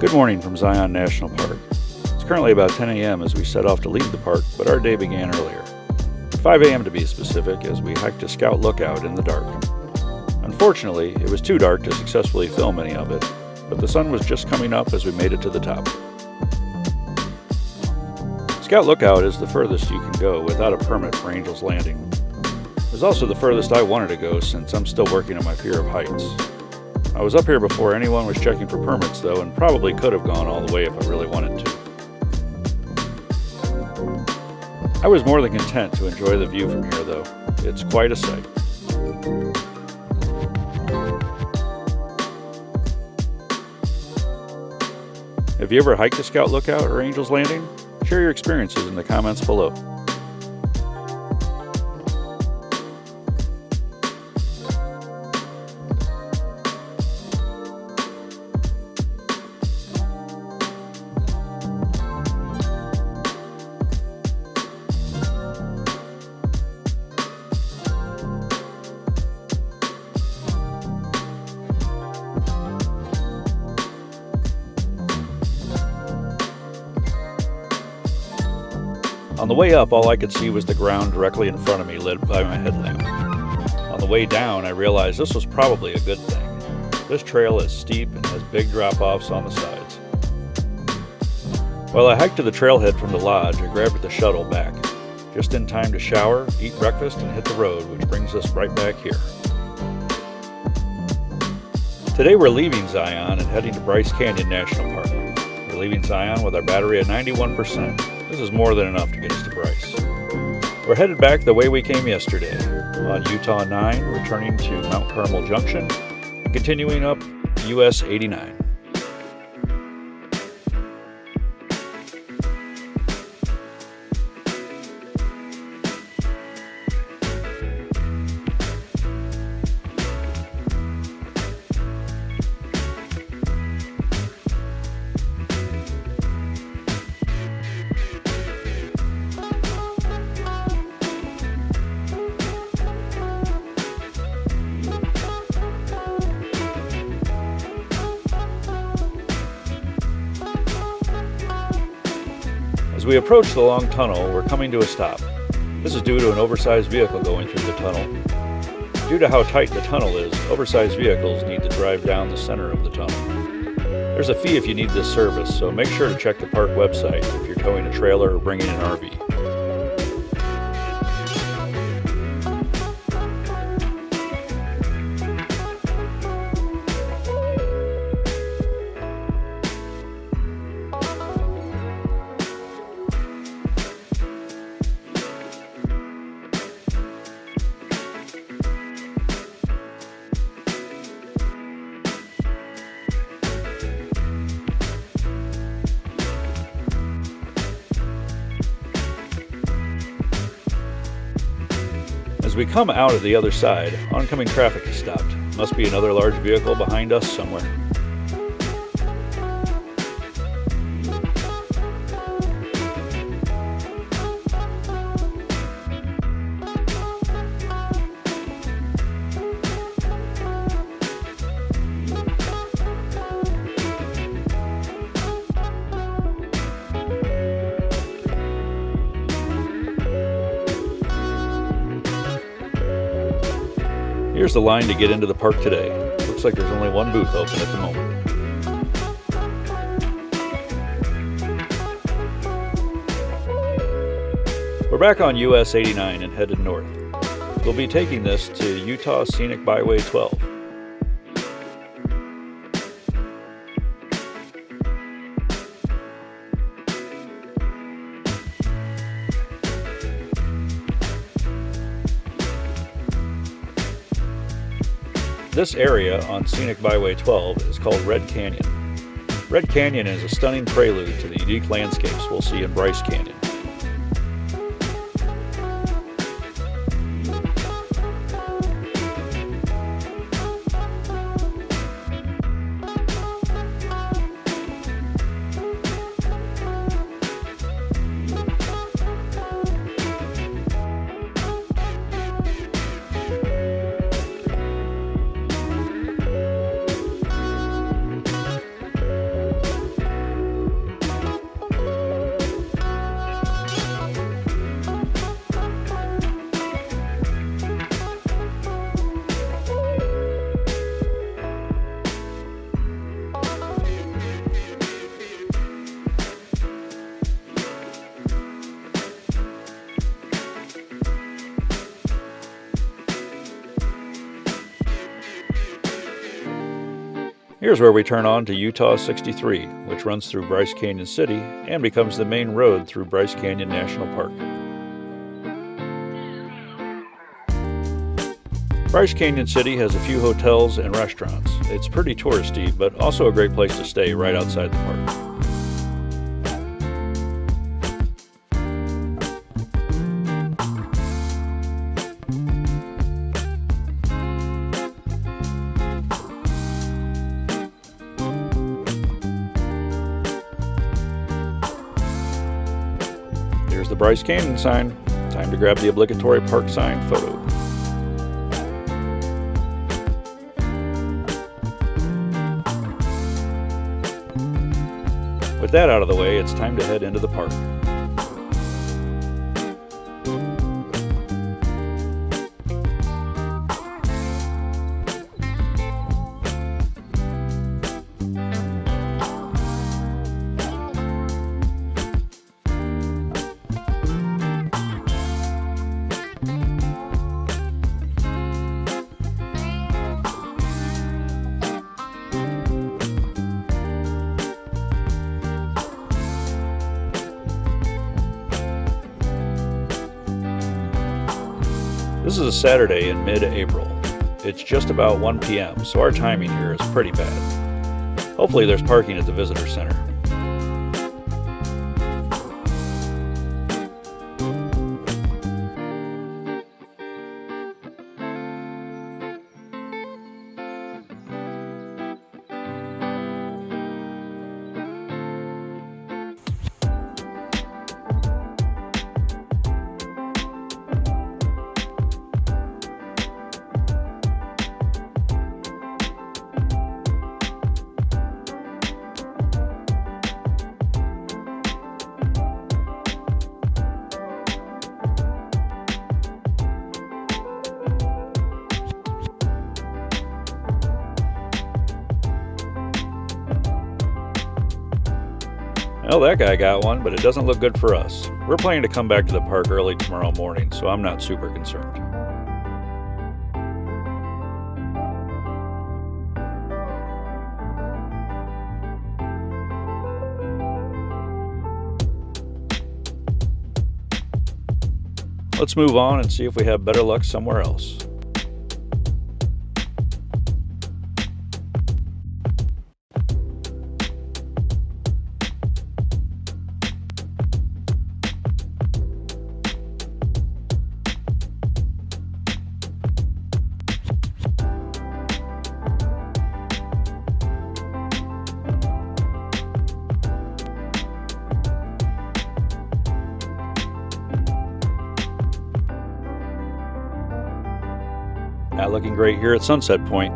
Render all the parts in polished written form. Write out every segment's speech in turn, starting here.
Good morning from Zion National Park. It's currently about 10 a.m. as we set off to leave the park, but our day began earlier. 5 a.m. to be specific, as we hiked to Scout Lookout in the dark. Unfortunately, it was too dark to successfully film any of it, but the sun was just coming up as we made it to the top. Scout Lookout is the furthest you can go without a permit for Angel's Landing. It was also the furthest I wanted to go since I'm still working on my fear of heights. I was up here before anyone was checking for permits though, and probably could have gone all the way if I really wanted to. I was more than content to enjoy the view from here though. It's quite a sight. Have you ever hiked to Scout Lookout or Angel's Landing? Share your experiences in the comments below. On the way up, all I could see was the ground directly in front of me, lit by my headlamp. On the way down, I realized this was probably a good thing. This trail is steep and has big drop-offs on the sides. While I hiked to the trailhead from the lodge, I grabbed the shuttle back, just in time to shower, eat breakfast, and hit the road, which brings us right back here. Today we're leaving Zion and heading to Bryce Canyon National Park. We're leaving Zion with our battery at 91%. This is more than enough to get us to Bryce. We're headed back the way we came yesterday, on Utah 9, returning to Mount Carmel Junction, and continuing up US 89. As we approach the long tunnel, we're coming to a stop. This is due to an oversized vehicle going through the tunnel. Due to how tight the tunnel is, oversized vehicles need to drive down the center of the tunnel. There's a fee if you need this service, so make sure to check the park website if you're towing a trailer or bringing an RV. As we come out of the other side, oncoming traffic is stopped. Must be another large vehicle behind us somewhere. Here's the line to get into the park today. Looks like there's only one booth open at the moment. We're back on US 89 and headed north. We'll be taking this to Utah Scenic Byway 12. This area on Scenic Byway 12 is called Red Canyon. Red Canyon is a stunning prelude to the unique landscapes we'll see in Bryce Canyon. Here's where we turn on to Utah 63, which runs through Bryce Canyon City and becomes the main road through Bryce Canyon National Park. Bryce Canyon City has a few hotels and restaurants. It's pretty touristy, but also a great place to stay right outside the park. Here's the Bryce Canyon sign. Time to grab the obligatory park sign photo. With that out of the way, it's time to head into the park. This is a Saturday in mid-April. It's just about 1 p.m., so our timing here is pretty bad. Hopefully there's parking at the visitor center. Well, that guy got one, but it doesn't look good for us. We're planning to come back to the park early tomorrow morning, so I'm not super concerned. Let's move on and see if we have better luck somewhere else. Not looking great here at Sunset Point.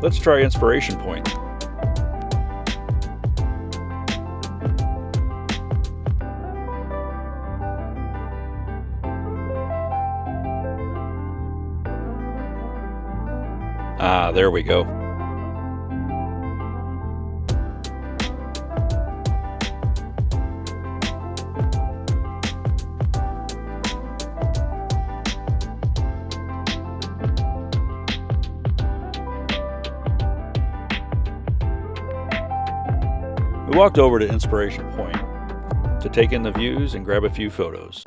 Let's try Inspiration Point. Ah, there we go. We walked over to Inspiration Point to take in the views and grab a few photos.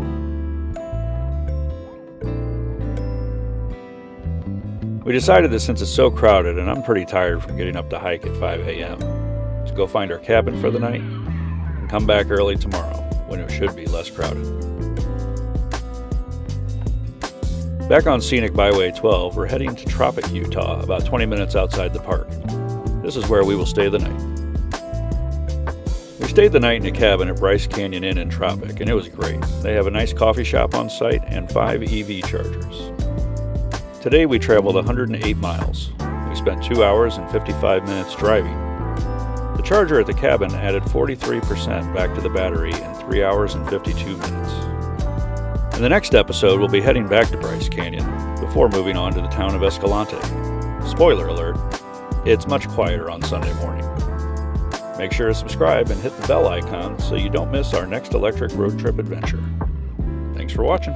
We decided that since it's so crowded and I'm pretty tired from getting up to hike at 5 a.m., to go find our cabin for the night and come back early tomorrow when it should be less crowded. Back on Scenic Byway 12, we're heading to Tropic, Utah, about 20 minutes outside the park. This is where we will stay the night. We stayed the night in a cabin at Bryce Canyon Inn in Tropic, and it was great. They have a nice coffee shop on site and 5 EV chargers. Today we traveled 108 miles. We spent 2 hours and 55 minutes driving. The charger at the cabin added 43% back to the battery in 3 hours and 52 minutes. In the next episode, we'll be heading back to Bryce Canyon before moving on to the town of Escalante. Spoiler alert, it's much quieter on Sunday morning. Make sure to subscribe and hit the bell icon so you don't miss our next electric road trip adventure. Thanks for watching.